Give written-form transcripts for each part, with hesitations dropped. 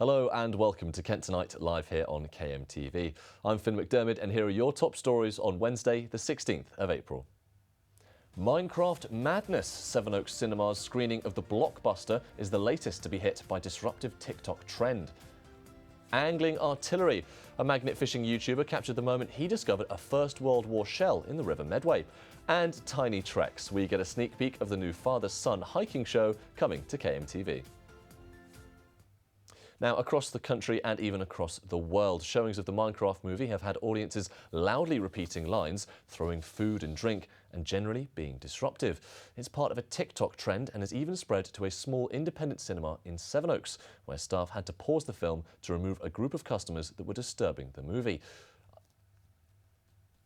Hello and welcome to Kent Tonight, live here on KMTV. I'm Finn Macdiarmid and here are your top stories on Wednesday, the 16th of April. Minecraft madness. Sevenoaks Cinema's screening of the blockbuster is the latest to be hit by disruptive TikTok trend. Angling artillery. A magnet fishing YouTuber captured the moment he discovered a First World War shell in the River Medway. And Tiny Treks. We get a sneak peek of the new father-son hiking show coming to KMTV. Now, across the country and even across the world, showings of the Minecraft movie have had audiences loudly repeating lines, throwing food and drink, and generally being disruptive. It's part of a TikTok trend and has even spread to a small independent cinema in Sevenoaks, where staff had to pause the film to remove a group of customers that were disturbing the movie.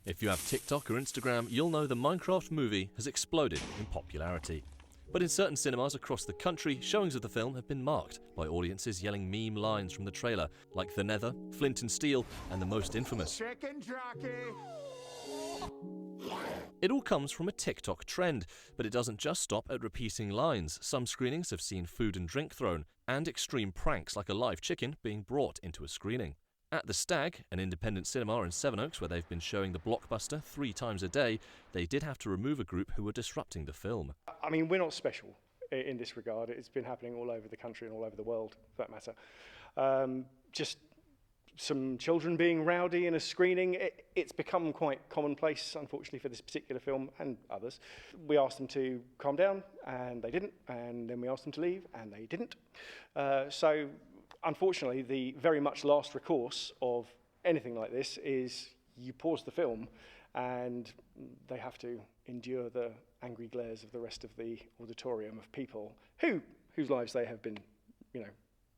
If you have TikTok or Instagram, you'll know the Minecraft movie has exploded in popularity. But in certain cinemas across the country, showings of the film have been marked by audiences yelling meme lines from the trailer, like The Nether, Flint and Steel, and the most infamous Chicken Jockey. It all comes from a TikTok trend, but it doesn't just stop at repeating lines. Some screenings have seen food and drink thrown, and extreme pranks like a live chicken being brought into a screening. At the Stag, an independent cinema in Sevenoaks where they've been showing the blockbuster 3 times a day, they did have to remove a group who were disrupting the film. I mean, we're not special in this regard. It's been happening all over the country and all over the world, for that matter. Just some children being rowdy in a screening, it's become quite commonplace, unfortunately, for this particular film and others. We asked them to calm down, and they didn't, and then we asked them to leave, and they didn't. So, unfortunately, the very much last recourse of anything like this is you pause the film and they have to endure the angry glares of the rest of the auditorium of people whose lives they have been,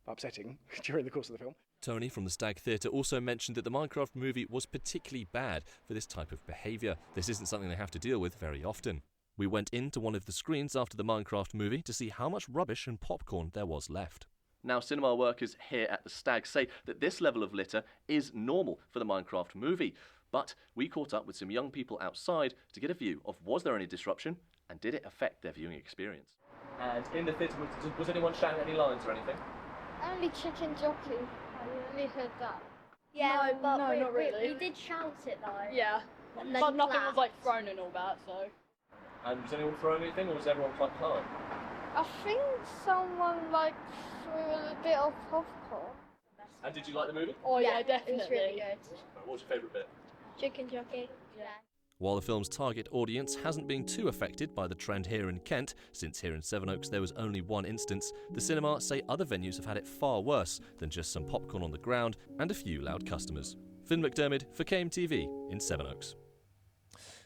upsetting during the course of the film. Tony from the Stag Theatre also mentioned that the Minecraft movie was particularly bad for this type of behaviour. This isn't something they have to deal with very often. We went into one of the screens after the Minecraft movie to see how much rubbish and popcorn there was left. Now, cinema workers here at the Stag say that this level of litter is normal for the Minecraft movie. But we caught up with some young people outside to get a view of was there any disruption and did it affect their viewing experience. And in the theatre, was anyone shouting any lines or anything? Only Chicken Jockey. I really heard that. Yeah, no, but no, not really. We did shout it though. Yeah, but nothing was like thrown and all that, so. And was anyone throwing anything or was everyone quite calm? I think someone threw a bit of popcorn. And did you like the movie? Oh yeah, definitely. It was really good. What was your favourite bit? Chicken Jockey. Yeah. While the film's target audience hasn't been too affected by the trend here in Kent, since here in Sevenoaks there was only one instance, the cinema say other venues have had it far worse than just some popcorn on the ground and a few loud customers. Finn Macdiarmid for KMTV in Sevenoaks.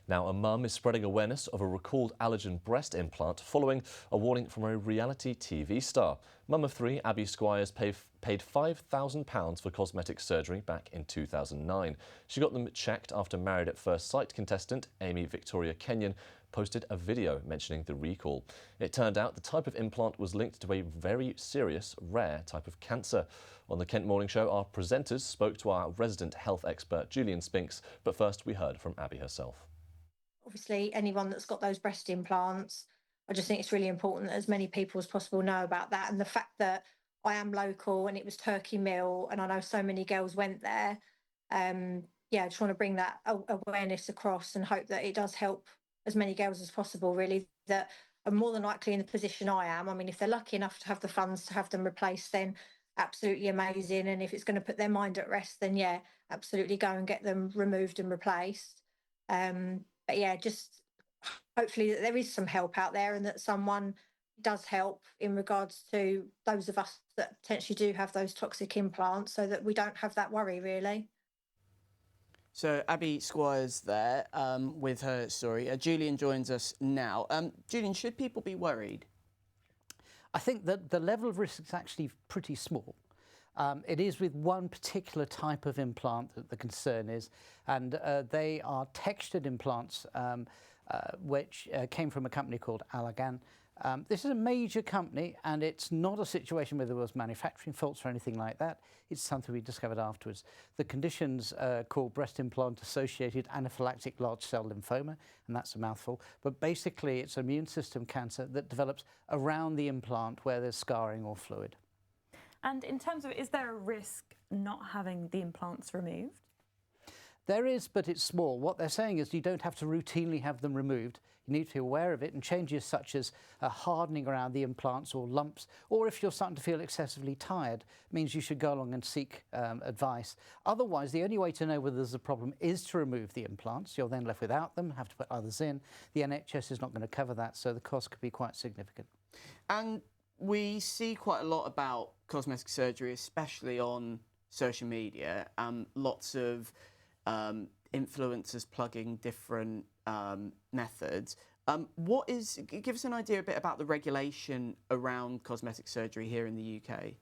Now, a mum is spreading awareness of a recalled allergen breast implant following a warning from a reality TV star. Mum of 3, Abby Squires, paid £5,000 for cosmetic surgery back in 2009. She got them checked after Married at First Sight contestant Amy Victoria Kenyon posted a video mentioning the recall. It turned out the type of implant was linked to a very serious, rare type of cancer. On the Kent Morning Show, our presenters spoke to our resident health expert Julian Spinks, but first we heard from Abby herself. Obviously, anyone that's got those breast implants, I just think it's really important that as many people as possible know about that. And the fact that I am local and it was Turkey Mill and I know so many girls went there, I just want to bring that awareness across and hope that it does help as many girls as possible, really, that are more than likely in the position I am. I mean, if they're lucky enough to have the funds to have them replaced, then absolutely amazing. And if it's going to put their mind at rest, then yeah, absolutely go and get them removed and replaced. But yeah, just hopefully that there is some help out there and that someone does help in regards to those of us that potentially do have those toxic implants so that we don't have that worry, really. So Abby Squires there with her story. Julian joins us now. Julian, should people be worried? I think that the level of risk is actually pretty small. It is with one particular type of implant that the concern is, and they are textured implants which came from a company called Allergan. This is a major company, and it's not a situation where there was manufacturing faults or anything like that. It's something we discovered afterwards. The condition's called breast implant-associated anaphylactic large cell lymphoma, and that's a mouthful. But basically, it's immune system cancer that develops around the implant where there's scarring or fluid. And in terms of, is there a risk not having the implants removed? There is, but it's small. What they're saying is you don't have to routinely have them removed. You need to be aware of it, and changes such as hardening around the implants or lumps, or if you're starting to feel excessively tired, means you should go along and seek advice. Otherwise, the only way to know whether there's a problem is to remove the implants. You're then left without them, have to put others in. The NHS is not going to cover that, so the cost could be quite significant. And we see quite a lot about cosmetic surgery, especially on social media. Lots of influencers plugging different methods. Give us an idea a bit about the regulation around cosmetic surgery here in the UK.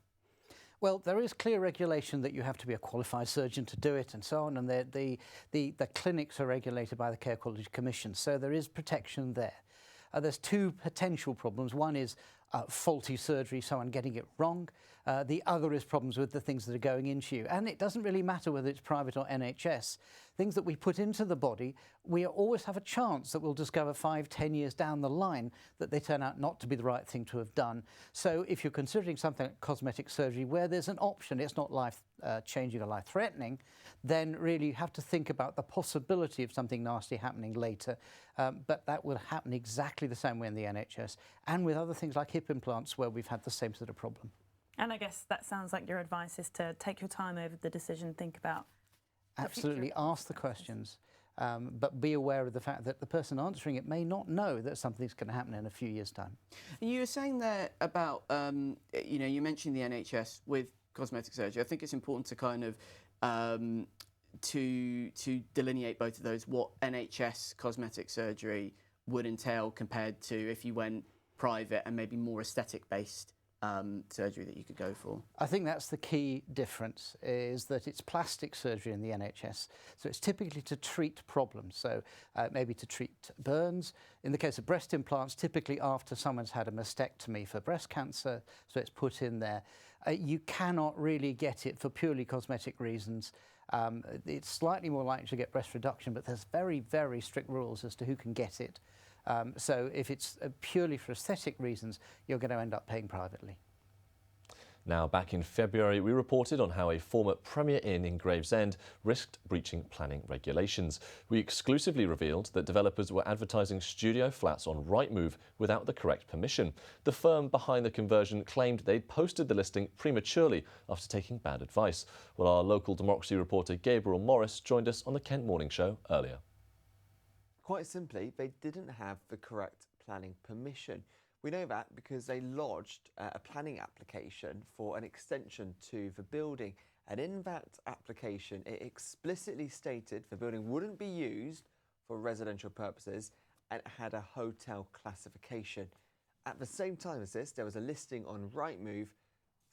Well, there is clear regulation that you have to be a qualified surgeon to do it and so on, and the clinics are regulated by the Care Quality Commission, so there is protection there. There's two potential problems. One is faulty surgery, someone getting it wrong. The other is problems with the things that are going into you. And it doesn't really matter whether it's private or NHS. Things that we put into the body, we always have a chance that we'll discover 5-10 years down the line that they turn out not to be the right thing to have done. So if you're considering something like cosmetic surgery where there's an option, it's not life-changing or life-threatening, then really you have to think about the possibility of something nasty happening later. But that will happen exactly the same way in the NHS and with other things like hip implants where we've had the same sort of problem. And I guess that sounds like your advice is to take your time over the decision, think about... Absolutely, ask the questions, but be aware of the fact that the person answering it may not know that something's going to happen in a few years' time. You were saying there about, you mentioned the NHS with cosmetic surgery. I think it's important to kind of to delineate both of those, what NHS cosmetic surgery would entail compared to if you went private and maybe more aesthetic-based surgery that you could go for. I think that's the key difference, is that it's plastic surgery in the NHS. So it's typically to treat problems, so maybe to treat burns. In the case of breast implants, typically after someone's had a mastectomy for breast cancer, so it's put in there. You cannot really get it for purely cosmetic reasons. It's slightly more likely to get breast reduction, but there's very, very strict rules as to who can get it. So if it's purely for aesthetic reasons, you're going to end up paying privately. Now, back in February, we reported on how a former Premier Inn in Gravesend risked breaching planning regulations. We exclusively revealed that developers were advertising studio flats on Rightmove without the correct permission. The firm behind the conversion claimed they'd posted the listing prematurely after taking bad advice. Well, our local democracy reporter Gabriel Morris joined us on the Kent Morning Show earlier. Quite simply, they didn't have the correct planning permission. We know that because they lodged a planning application for an extension to the building, and in that application it explicitly stated the building wouldn't be used for residential purposes and it had a hotel classification. At the same time as this, there was a listing on Rightmove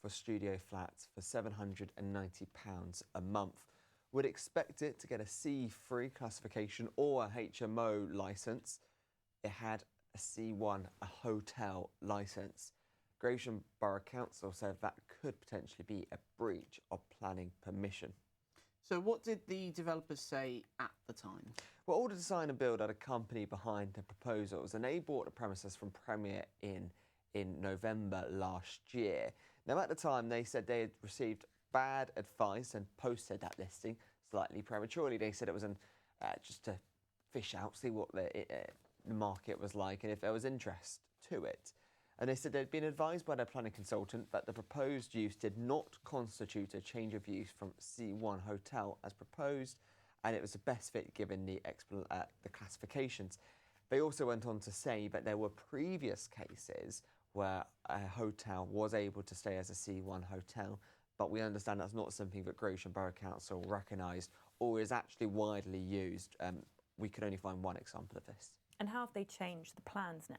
for studio flats for £790 a month. Would expect it to get a C3 classification or a HMO licence. It had a C1, a hotel licence. Gravesham Borough Council said that could potentially be a breach of planning permission. So what did the developers say at the time? Well, Order Design and Build had a company behind the proposals, and they bought the premises from Premier Inn in November last year. Now, at the time, they said they had received bad advice and posted that listing slightly prematurely. They said it was just to fish out, see what the market was like and if there was interest to it. And they said they'd been advised by their planning consultant that the proposed use did not constitute a change of use from C1 hotel as proposed, and it was the best fit given the classifications. They also went on to say that there were previous cases where a hotel was able to stay as a C1 hotel, but we understand that's not something that Gravesham Borough Council recognised or is actually widely used. We could only find one example of this. And how have they changed the plans now?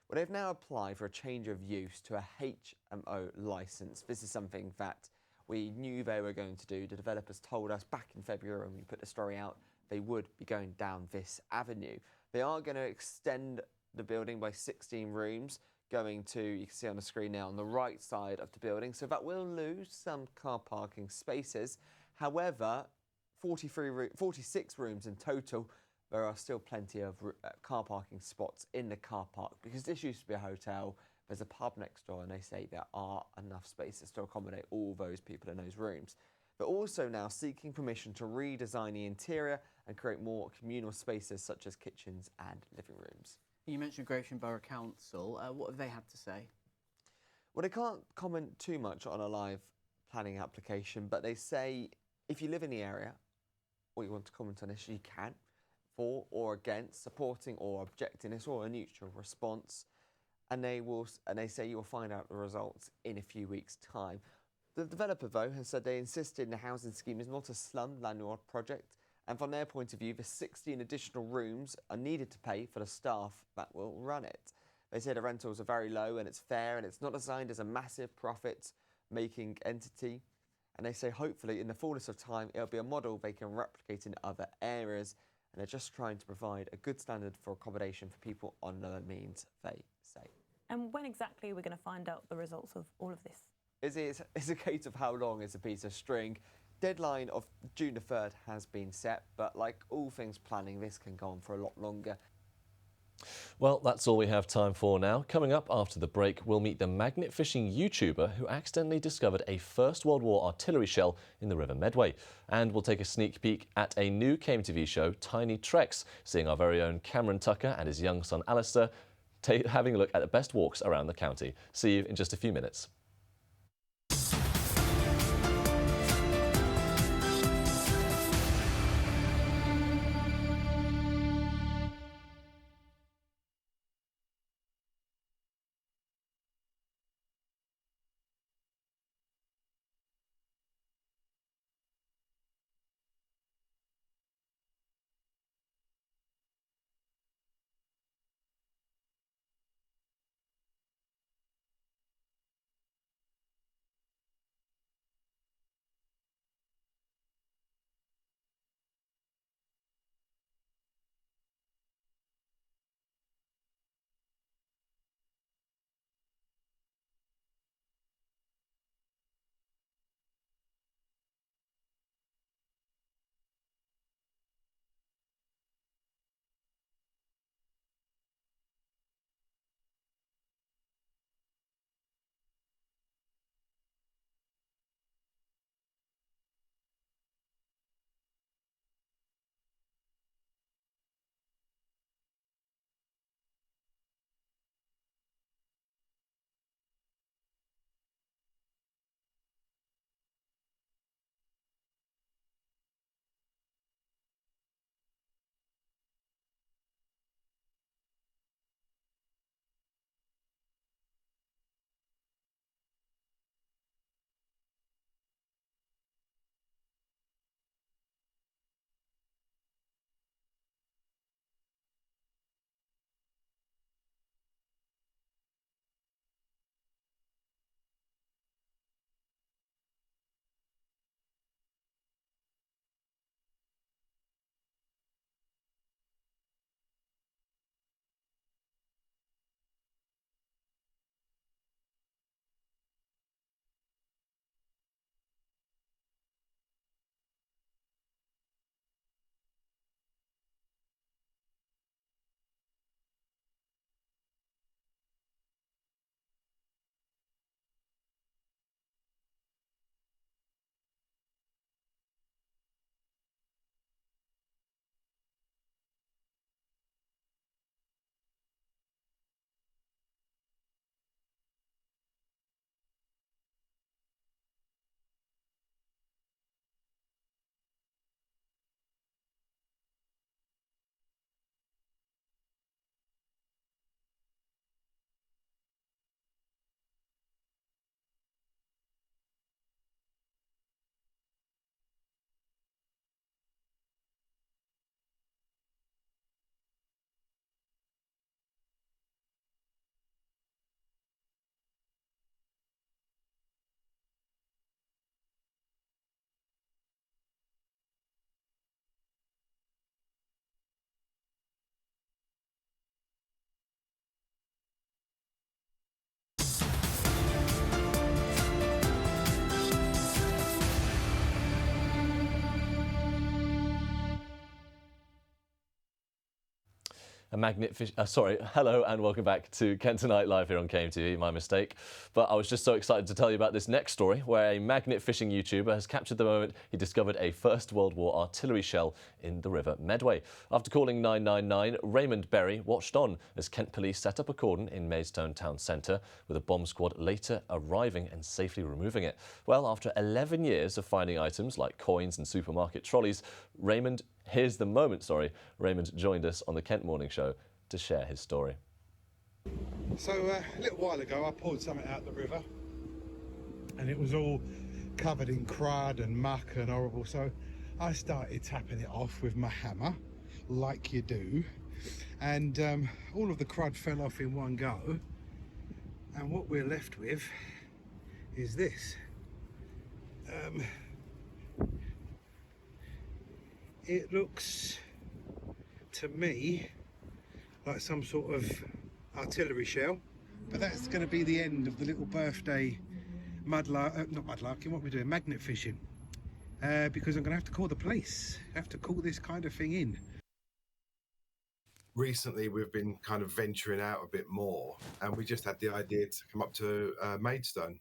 Well, they've now applied for a change of use to a HMO licence. This is something that we knew they were going to do. The developers told us back in February when we put the story out they would be going down this avenue. They are going to extend the building by 16 rooms, going to, you can see on the screen now, on the right side of the building. So that will lose some car parking spaces. However, 46 rooms in total. There are still plenty of car parking spots in the car park because this used to be a hotel. There's a pub next door, and they say there are enough spaces to accommodate all those people in those rooms. They're also now seeking permission to redesign the interior and create more communal spaces such as kitchens and living rooms. You mentioned Gravesham Borough Council. What have they had to say? Well, they can't comment too much on a live planning application, but they say if you live in the area or you want to comment on this, you can, for or against, supporting or objecting. It's all a neutral response, and they say you will find out the results in a few weeks' time. The developer, though, has said they insisted the housing scheme is not a slum landlord project, and from their point of view, the 16 additional rooms are needed to pay for the staff that will run it. They say the rentals are very low and it's fair, and it's not designed as a massive profit-making entity. And they say hopefully in the fullness of time it'll be a model they can replicate in other areas, and they're just trying to provide a good standard for accommodation for people on lower means, they say. And when exactly are we going to find out the results of all of this? It's a case of how long is a piece of string. Deadline of June the 3rd has been set, but like all things planning, this can go on for a lot longer. Well, that's all we have time for now. Coming up after the break, we'll meet the magnet fishing YouTuber who accidentally discovered a First World War artillery shell in the River Medway. And we'll take a sneak peek at a new KMTV show, Tiny Treks, seeing our very own Cameron Tucker and his young son Alistair having a look at the best walks around the county. See you in just a few minutes. Hello and welcome back to Kent Tonight live here on KMTV, my mistake. But I was just so excited to tell you about this next story where a magnet fishing YouTuber has captured the moment he discovered a First World War artillery shell in the River Medway. After calling 999, Raymond Berry watched on as Kent police set up a cordon in Maidstone town centre, with a bomb squad later arriving and safely removing it. Well, after 11 years of finding items like coins and supermarket trolleys, Raymond joined us on the Kent Morning Show to share his story. So a little while ago I pulled something out the river and it was all covered in crud and muck and horrible, so I started tapping it off with my hammer like you do, and all of the crud fell off in one go, and what we're left with is this. It looks to me like some sort of artillery shell, but that's going to be the end of the little birthday magnet fishing, because I'm going to have to call the police. I have to call this kind of thing in. Recently we've been kind of venturing out a bit more, and we just had the idea to come up to Maidstone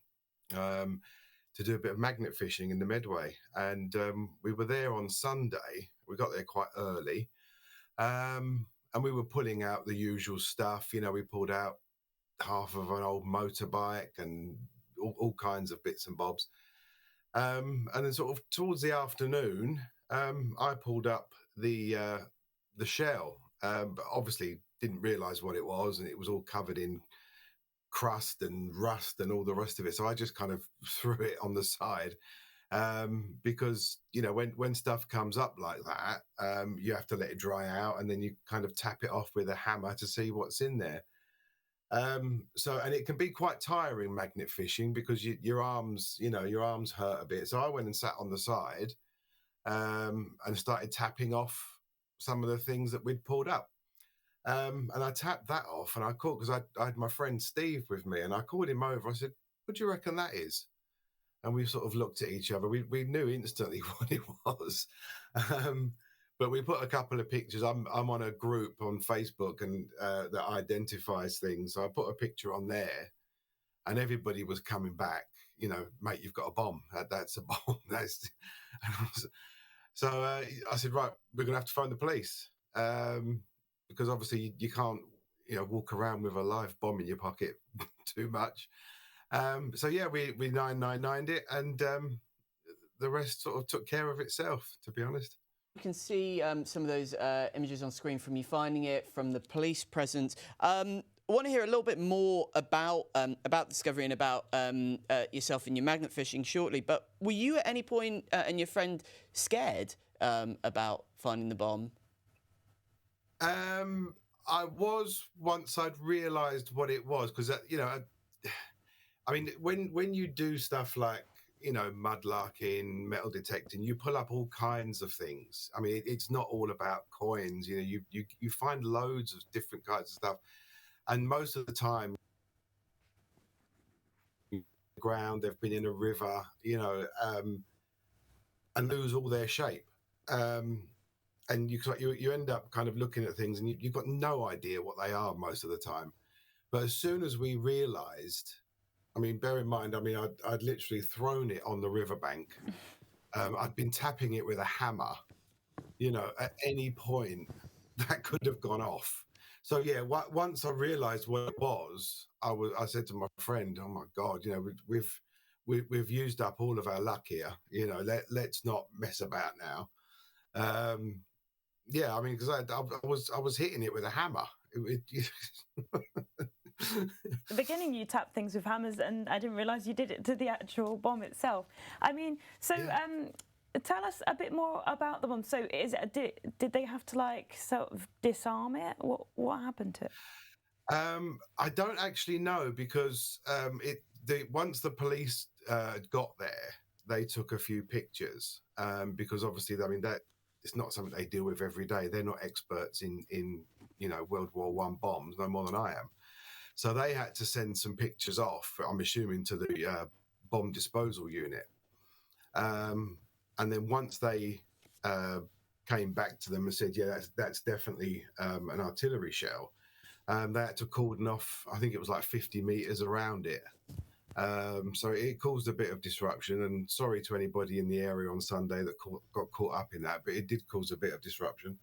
to do a bit of magnet fishing in the Medway, and we were there on Sunday. We got there quite early, and we were pulling out the usual stuff. You know, we pulled out half of an old motorbike and all kinds of bits and bobs, and then sort of towards the afternoon I pulled up the shell, but obviously didn't realise what it was, and it was all covered in crust and rust and all the rest of it, so I just kind of threw it on the side, because, you know, when stuff comes up like that, you have to let it dry out, and then you kind of tap it off with a hammer to see what's in there. And it can be quite tiring magnet fishing, because your arms hurt a bit. So I went and sat on the side and started tapping off some of the things that we'd pulled up. And I tapped that off, and I called, because I had my friend Steve with me, and I called him over. I said, "What do you reckon that is?" And we sort of looked at each other. We knew instantly what it was. But we put a couple of pictures. I'm on a group on Facebook and that identifies things. So I put a picture on there, and everybody was coming back, you know, "Mate, you've got a bomb. That's a bomb." So I said, "Right, we're going to have to phone the police." Because obviously you can't, you know, walk around with a live bomb in your pocket too much. So yeah, we 999'd it, and the rest sort of took care of itself, to be honest. You can see some of those images on screen from you finding it, from the police presence. I want to hear a little bit more about discovery and about yourself and your magnet fishing shortly. But were you at any point and your friend scared about finding the bomb? I was, once I'd realised what it was, because you know, I mean, when you do stuff like, you know, mudlarking, metal detecting, you pull up all kinds of things. I mean, it's not all about coins. You know, you find loads of different kinds of stuff, and most of the time, ground, they've been in a river, you know, and lose all their shape. And you end up kind of looking at things, and you've got no idea what they are most of the time. But as soon as we realised, I mean, bear in mind, I mean, I'd literally thrown it on the riverbank. I'd been tapping it with a hammer. You know, at any point that could have gone off. So yeah, once I realised what it was, I said to my friend, "Oh my God, you know, we've used up all of our luck here. You know, let's not mess about now." Yeah, I mean, because I was hitting it with a hammer. At the beginning, you tapped things with hammers, and I didn't realise you did it to the actual bomb itself. I mean, so yeah. Tell us a bit more about the bomb. So, did they have to like sort of disarm it? What happened to it? I don't actually know, because once the police got there, they took a few pictures, because obviously, I mean, that it's not something they deal with every day. They're not experts in you know, World War I bombs, no more than I am. So they had to send some pictures off, I'm assuming, to the bomb disposal unit. And then once they came back to them and said, yeah, that's definitely an artillery shell. They had to cordon off, I think it was like 50 meters around it. So it caused a bit of disruption, and sorry to anybody in the area on Sunday that got caught up in that, but it did cause a bit of disruption.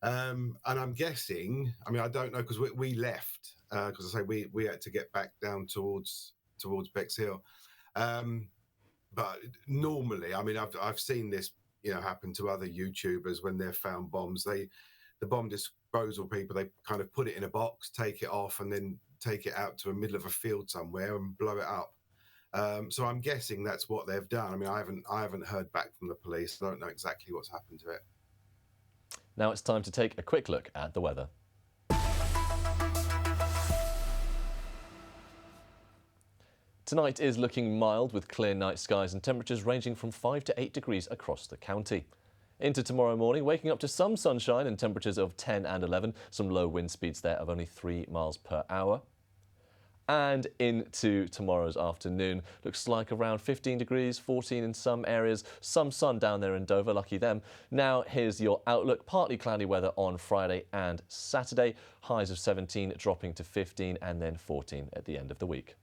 And I'm guessing, I mean, I don't know, because we left, because I say we had to get back down towards Bexhill. But normally, I mean, I've seen this, happen to other YouTubers when they've found bombs. The bomb disposal people, they kind of put it in a box, take it off, and then take it out to the middle of a field somewhere and blow it up. So I'm guessing that's what they've done. I mean, I haven't heard back from the police. I don't know exactly what's happened to it. Now it's time to take a quick look at the weather. Tonight is looking mild with clear night skies and temperatures ranging from 5 to 8 degrees across the county. Into tomorrow morning, waking up to some sunshine and temperatures of 10 and 11, some low wind speeds there of only 3 miles per hour. And into tomorrow's afternoon, looks like around 15 degrees, 14 in some areas, some sun down there in Dover, lucky them. Now here's your outlook: partly cloudy weather on Friday and Saturday, highs of 17 dropping to 15 and then 14 at the end of the week.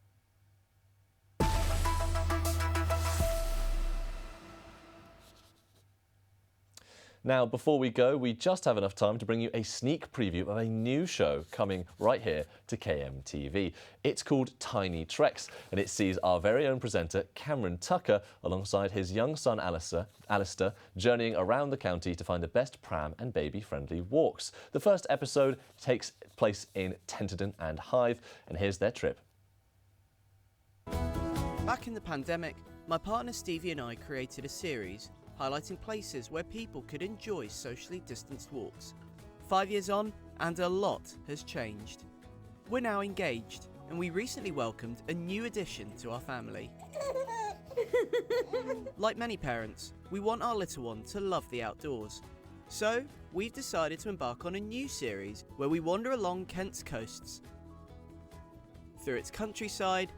Now, before we go, we just have enough time to bring you a sneak preview of a new show coming right here to KMTV. It's called Tiny Treks, and it sees our very own presenter, Cameron Tucker, alongside his young son, Alistair, journeying around the county to find the best pram and baby-friendly walks. The first episode takes place in Tenterden and Hythe, and here's their trip. Back in the pandemic, my partner Stevie and I created a series highlighting places where people could enjoy socially distanced walks. 5 years on, and a lot has changed. We're now engaged, and we recently welcomed a new addition to our family. Like many parents, we want our little one to love the outdoors. So, we've decided to embark on a new series where we wander along Kent's coasts, through its countryside,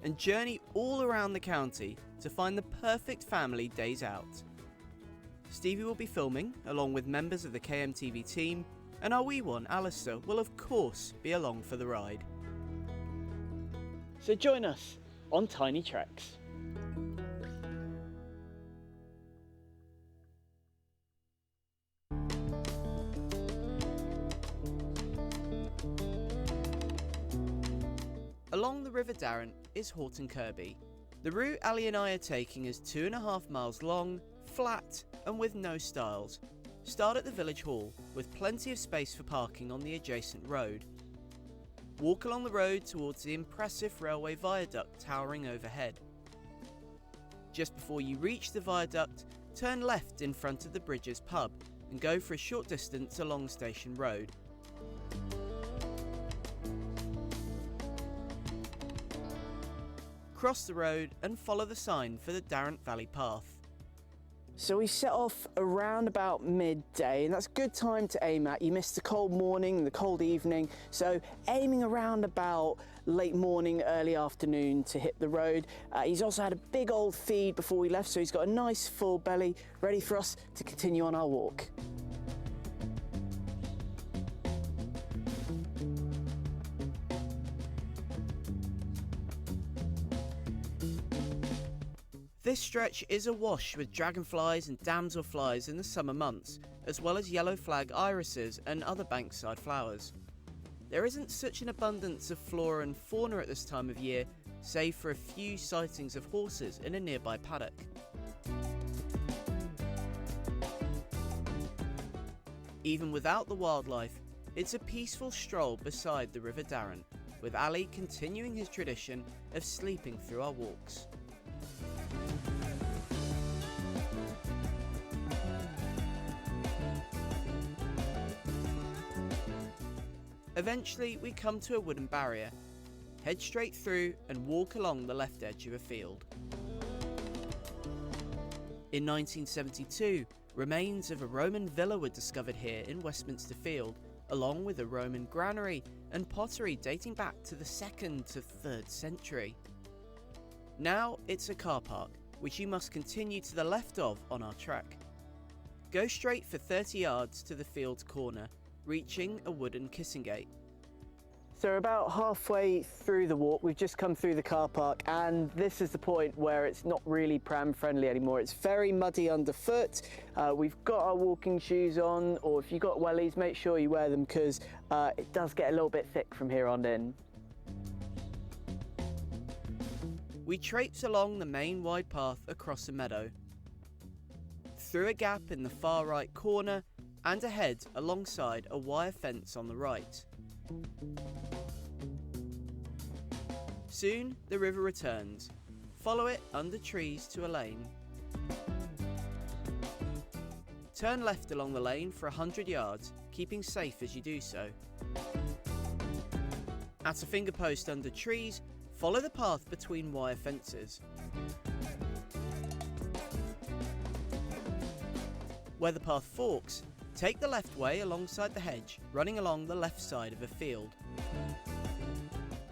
and journey all around the county to find the perfect family days out. Stevie will be filming along with members of the KMTV team, and our wee one, Alistair, will of course be along for the ride. So join us on Tiny Treks. Along the River Darren is Horton Kirby. The route Ali and I are taking is 2.5 miles long, flat and with no stiles. Start at the village hall with plenty of space for parking on the adjacent road. Walk along the road towards the impressive railway viaduct towering overhead. Just before you reach the viaduct, turn left in front of the Bridges pub and go for a short distance along Station Road. Cross the road and follow the sign for the Darrant Valley Path. So we set off around about midday, and that's a good time to aim at. You missed the cold morning and the cold evening, so aiming around about late morning, early afternoon to hit the road. He's also had a big old feed before we left, so he's got a nice full belly, ready for us to continue on our walk. This stretch is awash with dragonflies and damselflies in the summer months, as well as yellow flag irises and other bankside flowers. There isn't such an abundance of flora and fauna at this time of year, save for a few sightings of horses in a nearby paddock. Even without the wildlife, it's a peaceful stroll beside the River Darren, with Ali continuing his tradition of sleeping through our walks. Eventually, we come to a wooden barrier, head straight through and walk along the left edge of a field. In 1972, remains of a Roman villa were discovered here in Westminster Field, along with a Roman granary and pottery dating back to the 2nd to 3rd century. Now it's a car park, which you must continue to the left of on our track. Go straight for 30 yards to the field's corner, reaching a wooden kissing gate. So we're about halfway through the walk. We've just come through the car park, and this is the point where it's not really pram friendly anymore. It's very muddy underfoot. We've got our walking shoes on, or if you've got wellies, make sure you wear them because it does get a little bit thick from here on in. We traipse along the main wide path across a meadow, through a gap in the far right corner, and ahead alongside a wire fence on the right. Soon the river returns. Follow it under trees to a lane. Turn left along the lane for 100 yards, keeping safe as you do so. At a finger post under trees, follow the path between wire fences. Where the path forks, take the left way alongside the hedge, running along the left side of a field.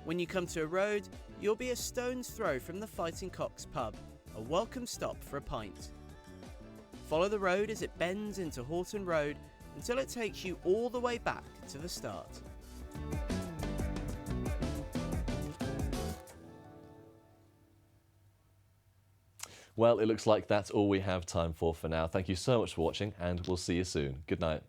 When you come to a road, you'll be a stone's throw from the Fighting Cocks pub, a welcome stop for a pint. Follow the road as it bends into Horton Road until it takes you all the way back to the start. Well, it looks like that's all we have time for now. Thank you so much for watching, and we'll see you soon. Good night.